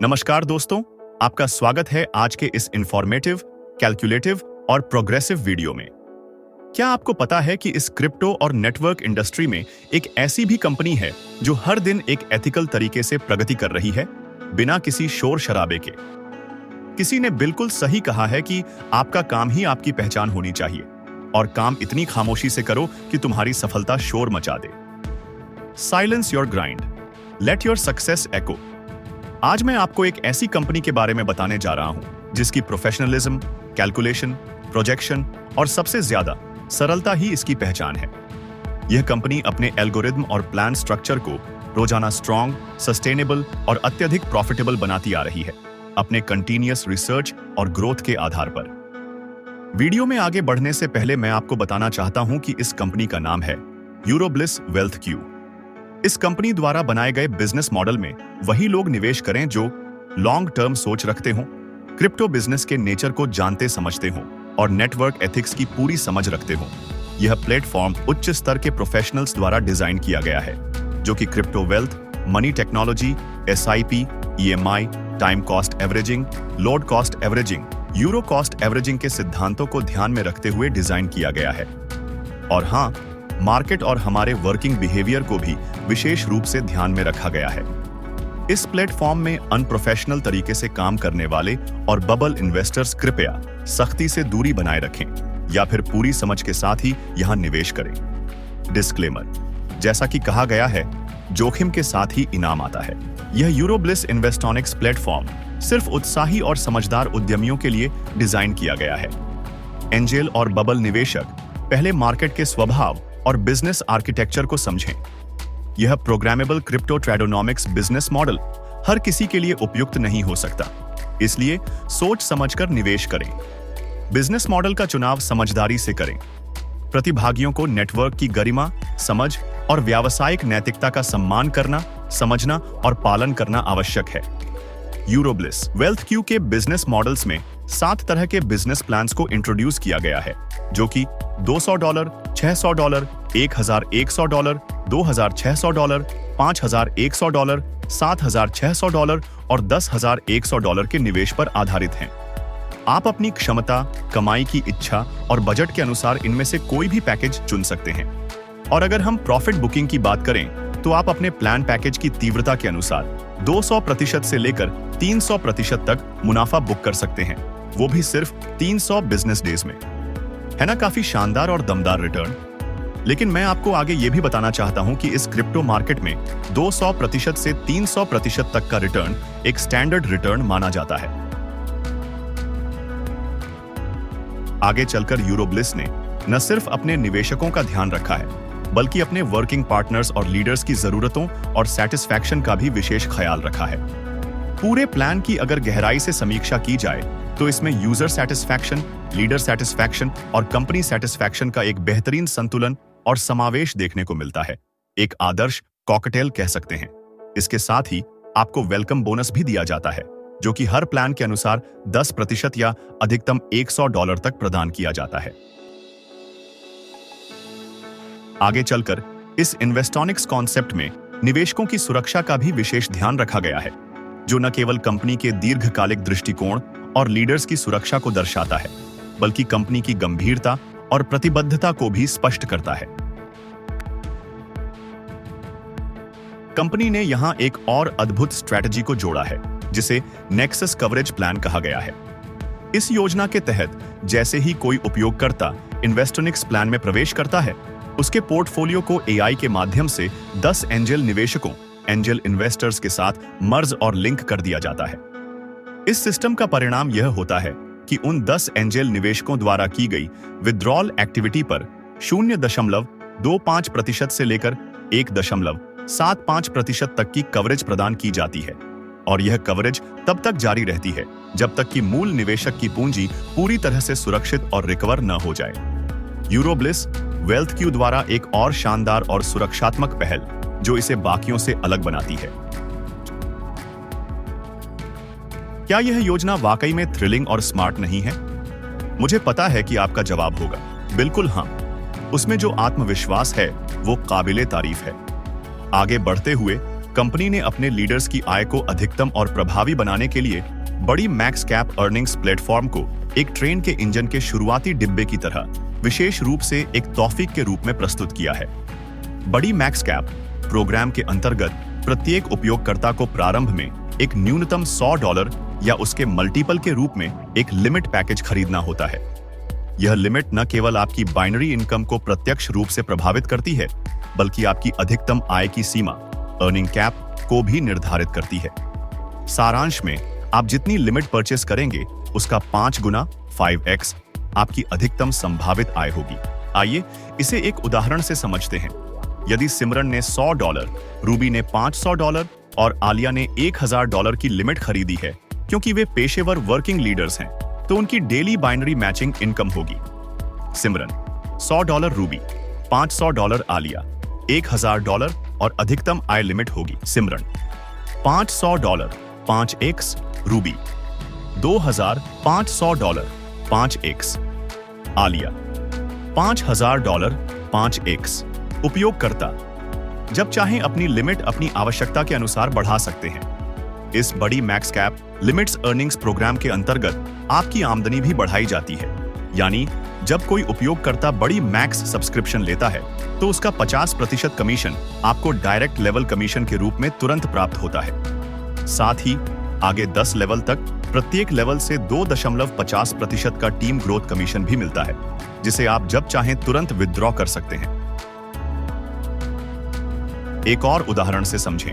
नमस्कार दोस्तों, आपका स्वागत है आज के इस इंफॉर्मेटिव, कैलकुलेटिव और प्रोग्रेसिव वीडियो में। क्या आपको पता है कि इस क्रिप्टो और नेटवर्क इंडस्ट्री में एक ऐसी भी कंपनी है जो हर दिन एक एथिकल तरीके से प्रगति कर रही है, बिना किसी शोर शराबे के। किसी ने बिल्कुल सही कहा है कि आपका काम ही आपकी पहचान होनी चाहिए और काम इतनी खामोशी से करो कि तुम्हारी सफलता शोर मचा दे। Silence your grind, let your success echo. आज मैं आपको एक ऐसी कंपनी के बारे में बताने जा रहा हूं जिसकी प्रोफेशनलिज्म, कैलकुलेशन, प्रोजेक्शन और सबसे ज्यादा सरलता ही इसकी पहचान है। यह कंपनी अपने एल्गोरिदम और प्लान स्ट्रक्चर को रोजाना स्ट्रॉन्ग, सस्टेनेबल और अत्यधिक प्रॉफिटेबल बनाती आ रही है, अपने कंटिन्यूअस रिसर्च और ग्रोथ के आधार पर। वीडियो में आगे बढ़ने से पहले मैं आपको बताना चाहता हूं कि इस कंपनी का नाम है यूरोब्लिस वेल्थ क्यू। इस कंपनी द्वारा बनाए गए बिजनेस मॉडल में वही लोग निवेश करें जो लॉन्ग टर्म सोच रखते हों, क्रिप्टो बिजनेस के नेचर को जानते समझते हों और नेटवर्क एथिक्स की पूरी समझ रखते हों। यह प्लेटफॉर्म उच्च स्तर के प्रोफेशनल्स द्वारा डिजाइन किया गया है, जो कि crypto wealth, money technology, SIP, EMI, time cost averaging, load cost averaging, euro cost averaging के सिद्धांतों को ध्यान में रखते हुए डिजाइन किया गया है। और हाँ, मार्केट और हमारे वर्किंग बिहेवियर को भी विशेष रूप से ध्यान में रखा गया है। इस प्लेटफॉर्म में अनप्रोफेशनल तरीके से काम करने वाले और बबल इन्वेस्टर्स कृपया सख्ती से दूरी बनाए रखें या फिर पूरी समझ के साथ ही यहां निवेश करें। डिस्क्लेमर, जैसा कि कहा गया है, जोखिम के साथ ही इनाम आता है। यह यूरोब्लिस इन्वेस्टॉनिक्स प्लेटफॉर्म सिर्फ उत्साही और समझदार उद्यमियों के लिए डिजाइन किया गया है। एंजेल और बबल निवेशक पहले मार्केट के स्वभाव और बिजनेस आर्किटेक्चर को समझें। यह प्रोग्रामेबल क्रिप्टो ट्रेडोनॉमिक्स बिजनेस मॉडल हर किसी के लिए उपयुक्त नहीं हो सकता, इसलिए सोच समझकर निवेश करें। बिजनेस मॉडल का चुनाव समझदारी से करें। प्रतिभागियों को नेटवर्क की गरिमा, समझ और व्यावसायिक नैतिकता का सम्मान करना, समझना और पालन करना आवश्यक है। यूरोब्लिस वेल्थ क्यू के बिजनेस मॉडल्स में 7 तरह के बिजनेस प्लान्स को इंट्रोड्यूस किया गया है, जो कि $200, $600, $1,100, $2,600, $5,100, $7,600 और $10,100 के निवेश पर आधारित हैं। आप अपनी क्षमता, कमाई की इच्छा और बजट के अनुसार इनमें से कोई भी पैकेज चुन सकते हैं। और अगर हम प्रॉफिट बुकिंग की बात करें तो आप अपने प्लान पैकेज की तीव्रता के अनुसार 200% से लेकर 300% तक मुनाफा बुक कर सकते हैं, वो भी सिर्फ 300 बिजनेस डेज में। है ना काफी शानदार और दमदार रिटर्न? लेकिन मैं आपको आगे ये भी बताना चाहता हूं कि इस क्रिप्टो मार्केट में 200% से 300% तक का रिटर्न एक स्टैंडर्ड रिटर्न माना जाता है। आगे चलकर यूरोब्लिस ने न सिर्फ अपने निवेशकों का ध्यान रखा है, बल्कि अपने वर्किंग पार्टनर्स और लीडर्स की जरूरतों और सेटिस्फैक्शन का भी विशेष ख्याल रखा है। पूरे प्लान की अगर गहराई से समीक्षा की जाए तो इसमें यूजर सेटिस्फैक्शन, लीडर सेटिस्फैक्शन और कंपनी सेटिस्फैक्शन का एक बेहतरीन संतुलन और समावेश देखने को मिलता है। एक आदर्श कॉकटेल कह सकते हैं। इसके साथ ही आपको वेलकम बोनस भी दिया जाता है, जो कि हर प्लान के अनुसार 10% या अधिकतम $100 तक प्रदान किया जाता है। आगे चलकर इस इन्वेस्टॉनिक्स कॉन्सेप्ट में निवेशकों की सुरक्षा का भी विशेष ध्यान रखा गया है, जो न केवल कंपनी के दीर्घकालिक दृष्टिकोण और लीडर्स की सुरक्षा को दर्शाता है, बल्कि कंपनी की गंभीरता और प्रतिबद्धता को भी स्पष्ट करता है। कंपनी ने यहां एक और अद्भुत स्ट्रैटेजी को जोड़ा है, जिसे नेक्सस कवरेज प्लान कहा गया है। इस योजना के तहत जैसे ही कोई उपयोगकर्ता इन्वेस्टॉनिक्स प्लान में प्रवेश करता है, उसके पोर्टफोलियो को AI के माध्यम से 10 एंजल निवेशकों, एंजल इन्वेस्टर्स के साथ मर्ज और लिंक कर दिया जाता है। इस सिस्टम का परिणाम यह होता है कि उन 10 एंजल निवेशकों द्वारा की गई विथड्रॉल एक्टिविटी पर 0.25% से लेकर 1.75% तक की कवरेज प्रदान की जाती है, और यह कवरेज तब तक जारी रहती है जब तक कि मूल निवेशक की पूंजी पूरी तरह से सुरक्षित और रिकवर न हो जाए। यूरोब्लिस वेल्थ क्यू द्वारा एक और शानदार और सुरक्षात्मक पहल, जो इसे बाकियों से अलग बनाती है। क्या यह योजना वाकई में थ्रिलिंग और स्मार्ट नहीं है? मुझे पता है कि आपका जवाब होगा, बिल्कुल हाँ। उसमें जो आत्मविश्वास है वो काबिले तारीफ है। आगे बढ़ते हुए कंपनी ने अपने लीडर्स की आय को अधिकतम और प्रभावी बनाने के लिए बड़ी मैक्स कैप अर्निंग्स प्लेटफॉर्म को एक ट्रेन के इंजन के शुरुआती डिब्बे की तरह विशेष रूप से एक तौफीक के रूप में प्रस्तुत किया है। बड़ी मैक्स कैप प्रोग्राम के अंतर्गत प्रत्येक उपयोगकर्ता को प्रारंभ में एक न्यूनतम $100 या उसके मल्टीपल के रूप में एक लिमिट पैकेज खरीदना होता है। यह लिमिट न केवल आपकी बाइनरी इनकम को प्रत्यक्ष रूप से प्रभावित करती है, बल्कि आपकी अधिकतम आय की सीमा अर्निंग कैप को भी निर्धारित करती है। सारांश में, आप जितनी लिमिट परचेस करेंगे उसका 5 गुना 5x आपकी अधिकतम संभावित आय होगी। आइए इसे एक उदाहरण से समझते हैं। यदि सिमरन ने $100, रूबी ने $500 और आलिया ने $1000 की लिमिट खरीदी है क्योंकि वे पेशेवर वर्किंग लीडर्स हैं, तो उनकी डेली बाइनरी मैचिंग इनकम होगी। सिमरन $100 रूबी, $500 आलिया, $1000 और अधिकतम आय लिमिट होगी सिमरन $500 5x Ruby, $2500 5x Alia, $5000 5x। उपयोगकर्ता जब चाहें अपनी लिमिट अपनी आवश्यकता के अनुसार बढ़ा सकते हैं। इस बड़ी max cap limits earnings program के अंतर्गत आपकी आमदनी भी बढ़ाई जाती है। यानी जब कोई उपयोगकर्ता बड़ी मैक्स सब्सक्रिप्शन लेता है तो उसका 50% कमीशन आपको डायरेक्ट लेवल कमीशन के रूप में तुरंत प्राप्त होता है। साथ ही आगे 10 लेवल तक प्रत्येक लेवल से 2.50% का टीम ग्रोथ कमीशन भी मिलता है, जिसे आप जब चाहें तुरंत विथड्रॉ कर सकते हैं। एक और उदाहरण से समझें।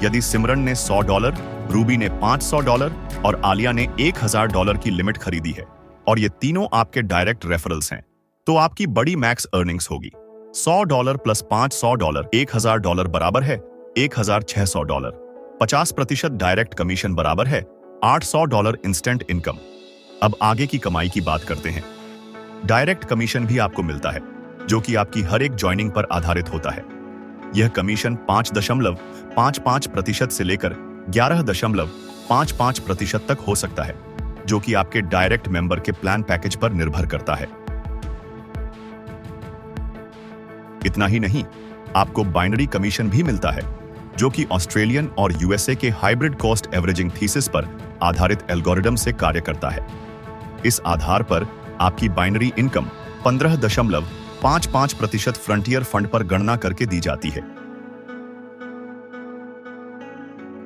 यदि सिमरन ने $100, रूबी ने $500 और आलिया ने $1000 की लिमिट खरीदी है और ये तीनों आपके डायरेक्ट रेफरल्स हैं, तो आपकी बड़ी मैक्स अर्निंग्स होगी $100 प्लस $500 $1000 बराबर है $1600। 50% डायरेक्ट कमीशन बराबर है $800 इंस्टेंट इनकम। अब आगे की कमाई की बात करते हैं। डायरेक्ट कमीशन भी आपको मिलता है, जो कि आपकी हर एक ज्वाइनिंग पर आधारित होता है। यह कमीशन 5.55% से लेकर 11.55% तक हो सकता है, जो कि आपके डायरेक्ट मेंबर के प्लान पैकेज पर निर्भर करता है। इतना ही नहीं, आपको बाइनरी कमीशन भी मिलता है, जो कि ऑस्ट्रेलियन और यूएसए के हाइब्रिड कॉस्ट एवरेजिंग थीसिस पर आधारित एल्गोरिदम से कार्य करता है। इस आधार पर आपकी बाइनरी इनकम 15.55% फ्रंटियर फंड पर गणना करके दी जाती है।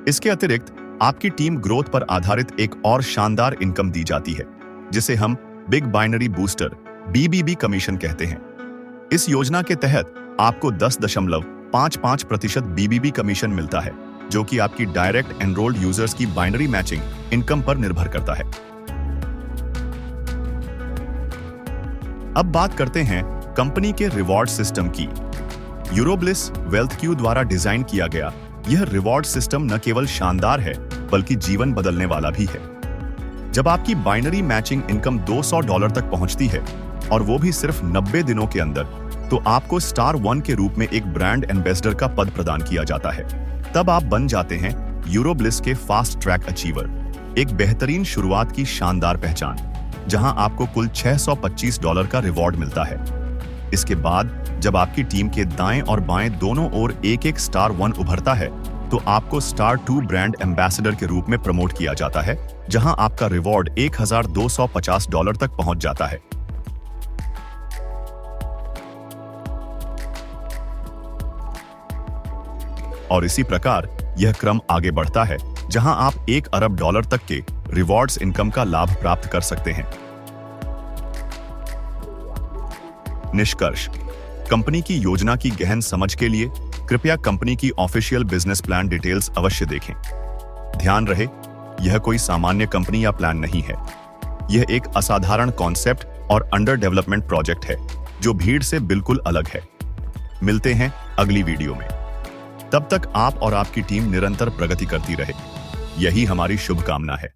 इसके अतिरिक्त आपकी टीम ग्रोथ पर आधारित एक और शानदार इनकम दी जाती है, जिसे हम big binary booster BBB commission कहते हैं। इस योजना के तहत आपको 10.55% BBB कमीशन मिलता है, जो कि आपकी डायरेक्ट एनरोल्ड यूजर्स की बाइनरी मैचिंग इनकम पर निर्भर करता है। अब बात करते हैं कंपनी के रिवॉर्ड सिस्टम की। यूरोब्लिस वेल्थ क्यू द्वारा डिजाइन किया गया यह रिवॉर्ड सिस्टम न केवल शानदार है, बल्कि जीवन बदलने वाला भी है। जब आपकी बाइनरी मैचिंग इनकम $200 तक पहुंचती है, और वो भी सिर्फ 90 दिनों के अंदर, तो आपको स्टार 1 के रूप में एक ब्रांड एम्बेसडर का पद प्रदान किया जाता है। तब आप बन जाते हैं यूरोब्लिस के फास्ट ट्रैक अचीवर, एक बेहतरीन शुरुआत की शानदार पहचान, जहां आपको कुल $625 का रिवॉर्ड मिलता है। इसके बाद जब आपकी टीम के दाएं और बाएं दोनों ओर एक स्टार 1 उभरता है, तो आपको स्टार 2 ब्रांड एम्बेसडर के रूप में प्रमोट किया जाता है, जहां आपका रिवॉर्ड $1250 तक पहुंच जाता है। और इसी प्रकार यह क्रम आगे बढ़ता है, जहां आप $1 अरब तक के रिवॉर्ड्स इनकम का लाभ प्राप्त कर सकते हैं। निष्कर्ष: कंपनी की योजना की गहन समझ के लिए कृपया कंपनी की ऑफिशियल बिजनेस प्लान डिटेल्स अवश्य देखें। ध्यान रहे, यह कोई सामान्य कंपनी या प्लान नहीं है। यह एक असाधारण कॉन्सेप्ट और अंडर डेवलपमेंट प्रोजेक्ट है, जो भीड़ से बिल्कुल अलग है। मिलते हैं अगली वीडियो में। तब तक आप और आपकी टीम निरंतर प्रगति करती रहे, यही हमारी शुभकामना है।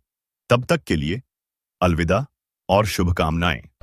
तब तक के लिए अलविदा और शुभकामनाएं।